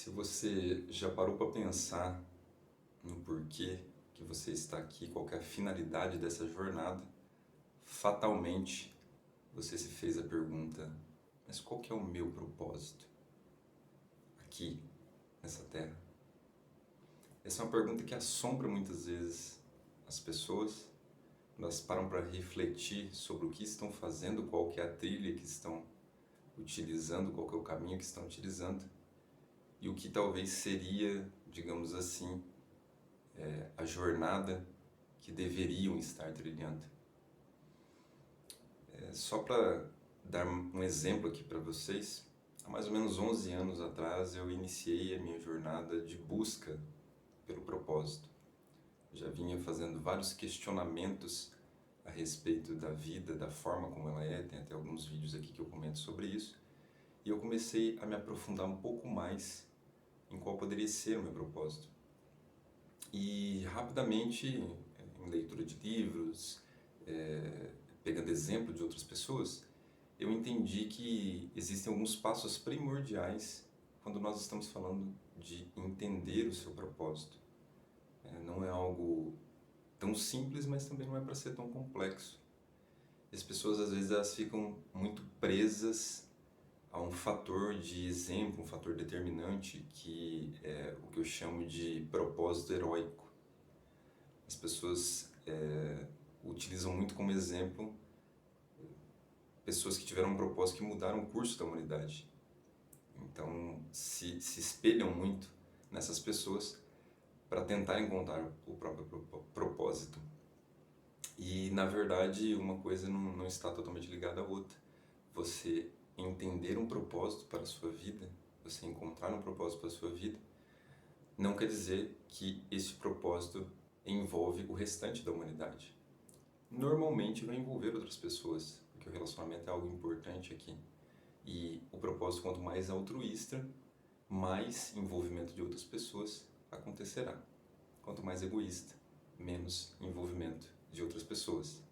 Se você já parou para pensar no porquê que você está aqui, qual que é a finalidade dessa jornada, fatalmente você se fez a pergunta: mas qual que é o meu propósito aqui nessa terra? Essa é uma pergunta que assombra muitas vezes as pessoas. Elas param para refletir sobre o que estão fazendo, qual que é a trilha que estão utilizando, qual que é o caminho que estão utilizando e o que talvez seria, digamos assim, a jornada que deveriam estar trilhando. Só para dar um exemplo aqui para vocês, há mais ou menos 11 anos atrás eu iniciei a minha jornada de busca pelo propósito. Já vinha fazendo vários questionamentos a respeito da vida, da forma como ela é, tem até alguns vídeos aqui que eu comento sobre isso, e eu comecei a me aprofundar um pouco mais em qual poderia ser o meu propósito. E rapidamente, em leitura de livros, pegando exemplo de outras pessoas, eu entendi que existem alguns passos primordiais quando nós estamos falando de entender o seu propósito. Não é algo tão simples, mas também não é para ser tão complexo. As pessoas às vezes elas ficam muito presas a um fator de exemplo, um fator determinante, que é o que eu chamo de propósito heróico. As pessoas utilizam muito como exemplo pessoas que tiveram um propósito que mudaram o curso da humanidade. Então, se espelham muito nessas pessoas para tentar encontrar o próprio propósito. E, na verdade, uma coisa não está totalmente ligada à outra. Você entender um propósito para a sua vida, você encontrar um propósito para a sua vida, não quer dizer que esse propósito envolve o restante da humanidade. Normalmente vai envolver outras pessoas, porque o relacionamento é algo importante aqui. E o propósito, quanto mais altruísta, mais envolvimento de outras pessoas acontecerá. Quanto mais egoísta, menos envolvimento de outras pessoas.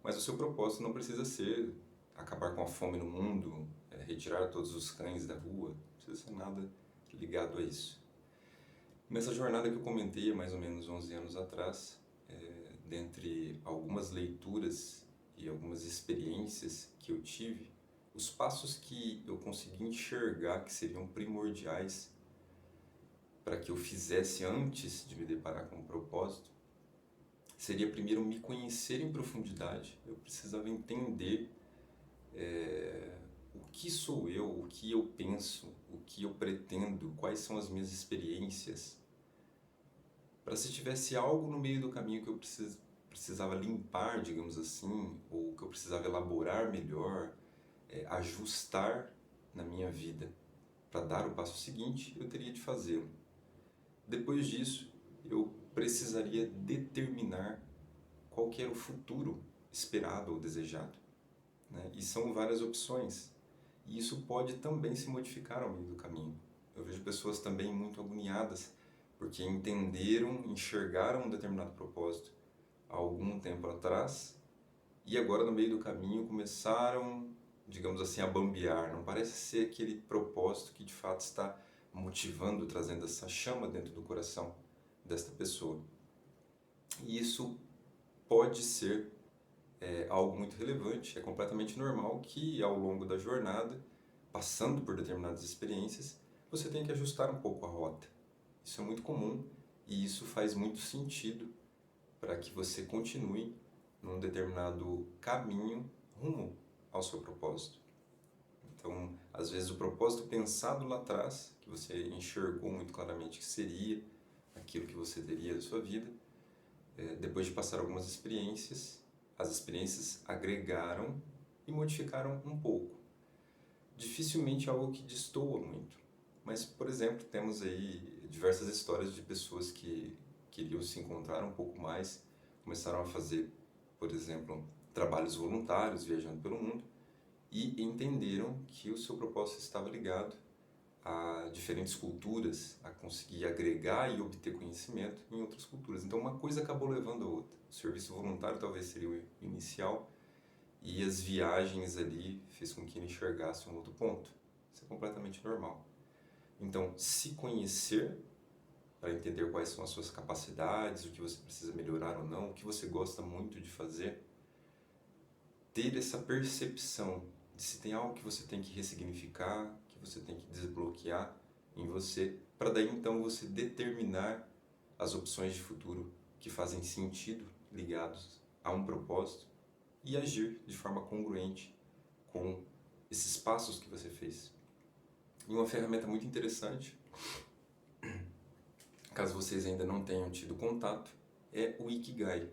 Mas o seu propósito não precisa ser acabar com a fome no mundo, retirar todos os cães da rua, não precisa ser nada ligado a isso. Nessa jornada que eu comentei há mais ou menos 11 anos atrás, dentre algumas leituras e algumas experiências que eu tive, os passos que eu consegui enxergar que seriam primordiais para que eu fizesse antes de me deparar com o propósito, seria primeiro me conhecer em profundidade. Eu precisava entender o que sou eu, o que eu penso, o que eu pretendo, quais são as minhas experiências, para se tivesse algo no meio do caminho que eu precisava limpar, digamos assim, ou que eu precisava elaborar melhor, ajustar na minha vida para dar o passo seguinte, eu teria de fazê-lo. Depois disso, eu precisaria determinar qual que era o futuro esperado ou desejado, né? E são várias opções. E isso pode também se modificar ao meio do caminho. Eu vejo pessoas também muito agoniadas porque entenderam, enxergaram um determinado propósito há algum tempo atrás e agora no meio do caminho começaram, digamos assim, a bambear. Não parece ser aquele propósito que de fato está motivando, trazendo essa chama dentro do coração desta pessoa. E isso pode ser algo muito relevante, é completamente normal que ao longo da jornada, passando por determinadas experiências, você tem que ajustar um pouco a rota. Isso é muito comum e isso faz muito sentido para que você continue num determinado caminho rumo ao seu propósito. Então, às vezes o propósito pensado lá atrás, que você enxergou muito claramente que seria aquilo que você teria da sua vida, depois de passar algumas experiências, as experiências agregaram e modificaram um pouco. Dificilmente algo que destoa muito. Mas, por exemplo, temos aí diversas histórias de pessoas que queriam se encontrar um pouco mais, começaram a fazer, por exemplo, trabalhos voluntários, viajando pelo mundo, e entenderam que o seu propósito estava ligado a diferentes culturas, a conseguir agregar e obter conhecimento em outras culturas. Então, uma coisa acabou levando a outra. O serviço voluntário talvez seria o inicial, e as viagens ali fez com que ele enxergasse um outro ponto. Isso é completamente normal. Então, se conhecer para entender quais são as suas capacidades, o que você precisa melhorar ou não, o que você gosta muito de fazer, ter essa percepção de se tem algo que você tem que ressignificar, que você tem que desbloquear em você, para daí então você determinar as opções de futuro que fazem sentido ligados a um propósito e agir de forma congruente com esses passos que você fez. E uma ferramenta muito interessante, caso vocês ainda não tenham tido contato, é o Ikigai.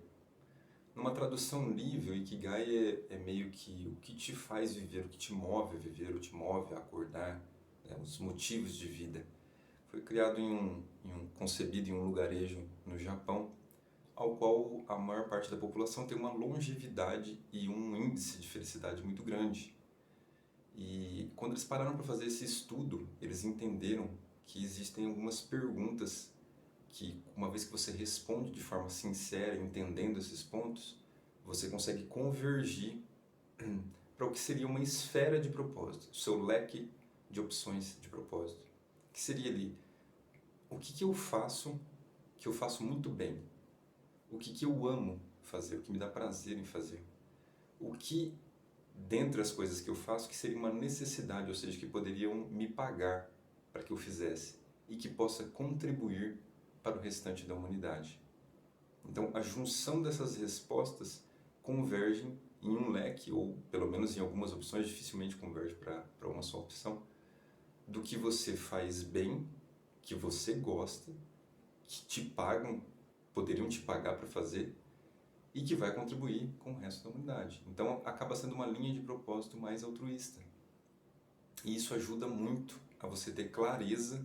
Numa tradução livre, o Ikigai é meio que o que te faz viver, o que te move a viver, o que te move a acordar, né, os motivos de vida. Foi criado concebido em um lugarejo no Japão, ao qual a maior parte da população tem uma longevidade e um índice de felicidade muito grande. E quando eles pararam para fazer esse estudo, eles entenderam que existem algumas perguntas que, uma vez que você responde de forma sincera, entendendo esses pontos, você consegue convergir para o que seria uma esfera de propósito, o seu leque de opções de propósito. Que seria ali, o que eu faço muito bem? O que eu amo fazer? O que me dá prazer em fazer? O que, dentre as coisas que eu faço, que seria uma necessidade, ou seja, que poderiam me pagar para que eu fizesse e que possa contribuir para o restante da humanidade. Então, a junção dessas respostas convergem em um leque, ou pelo menos em algumas opções, dificilmente converge para uma só opção, do que você faz bem, que você gosta, que te pagam, poderiam te pagar para fazer e que vai contribuir com o resto da humanidade. Então, acaba sendo uma linha de propósito mais altruísta. E isso ajuda muito a você ter clareza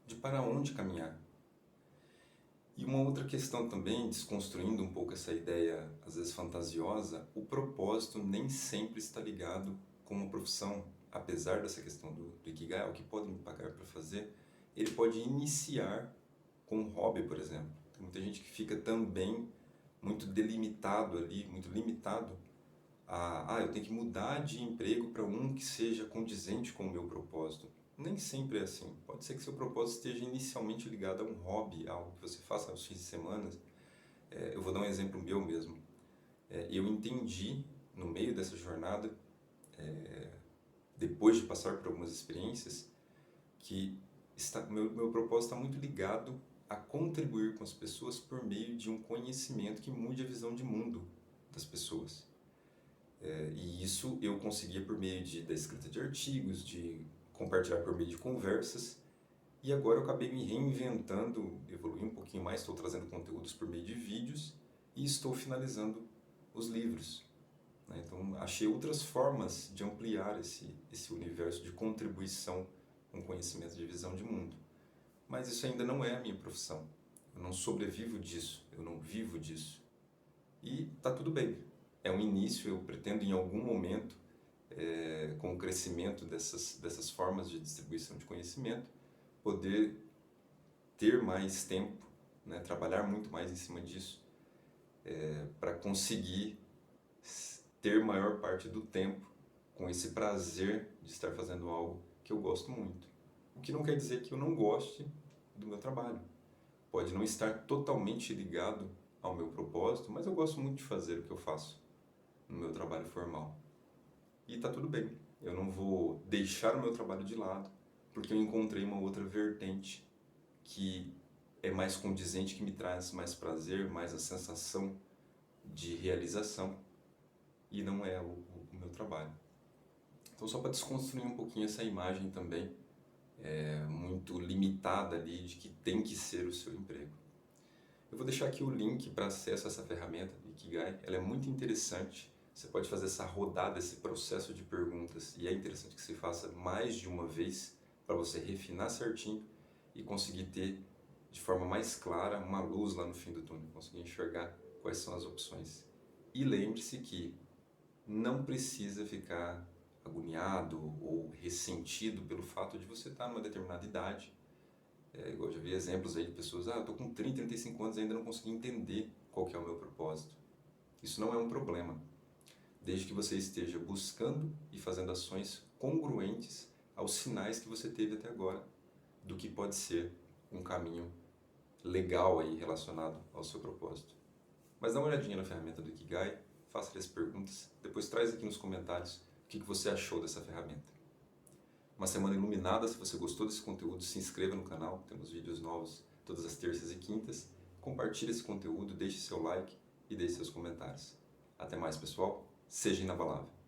de para onde caminhar. E uma outra questão também, desconstruindo um pouco essa ideia, às vezes fantasiosa, o propósito nem sempre está ligado com uma profissão. Apesar dessa questão do Ikigai, o que pode me pagar para fazer, ele pode iniciar com um hobby, por exemplo. Tem muita gente que fica também muito delimitado ali, muito limitado eu tenho que mudar de emprego para um que seja condizente com o meu propósito. Nem sempre é assim. Pode ser que seu propósito esteja inicialmente ligado a um hobby, a algo que você faça aos fins de semana. Eu vou dar um exemplo meu mesmo. Eu entendi, no meio dessa jornada, depois de passar por algumas experiências, que meu propósito está muito ligado a contribuir com as pessoas por meio de um conhecimento que mude a visão de mundo das pessoas. E isso eu conseguia por meio da escrita de artigos, de compartilhar por meio de conversas. E agora eu acabei me reinventando, evoluí um pouquinho mais, estou trazendo conteúdos por meio de vídeos e estou finalizando os livros. Né? Então, achei outras formas de ampliar esse universo de contribuição com conhecimento de visão de mundo. Mas isso ainda não é a minha profissão. Eu não sobrevivo disso, eu não vivo disso. E está tudo bem. É um início, eu pretendo em algum momento, com o crescimento dessas formas de distribuição de conhecimento, poder ter mais tempo, né, trabalhar muito mais em cima disso, para conseguir ter maior parte do tempo com esse prazer de estar fazendo algo que eu gosto muito. O que não quer dizer que eu não goste do meu trabalho. Pode não estar totalmente ligado ao meu propósito, mas eu gosto muito de fazer o que eu faço no meu trabalho formal. E está tudo bem. Eu não vou deixar o meu trabalho de lado porque eu encontrei uma outra vertente que é mais condizente, que me traz mais prazer, mais a sensação de realização, e não é o meu trabalho. Então, só para desconstruir um pouquinho essa imagem também, muito limitada ali de que tem que ser o seu emprego. Eu vou deixar aqui o link para acesso a essa ferramenta do Ikigai. Ela é muito interessante. Você pode fazer essa rodada, esse processo de perguntas, e é interessante que você faça mais de uma vez para você refinar certinho e conseguir ter de forma mais clara uma luz lá no fim do túnel, conseguir enxergar quais são as opções. E lembre-se que não precisa ficar agoniado ou ressentido pelo fato de você estar numa determinada idade. Igual eu já vi exemplos aí de pessoas, eu estou com 30, 35 anos e ainda não consegui entender qual que é o meu propósito. Isso não é um problema, desde que você esteja buscando e fazendo ações congruentes aos sinais que você teve até agora. do que pode ser um caminho legal aí relacionado ao seu propósito. Mas dá uma olhadinha na ferramenta do Ikigai, faça as perguntas, depois traz aqui nos comentários o que você achou dessa ferramenta. Uma semana iluminada. Se você gostou desse conteúdo, se inscreva no canal, temos vídeos novos todas as terças e quintas. Compartilhe esse conteúdo, deixe seu like e deixe seus comentários. Até mais, pessoal. Seja inabalável.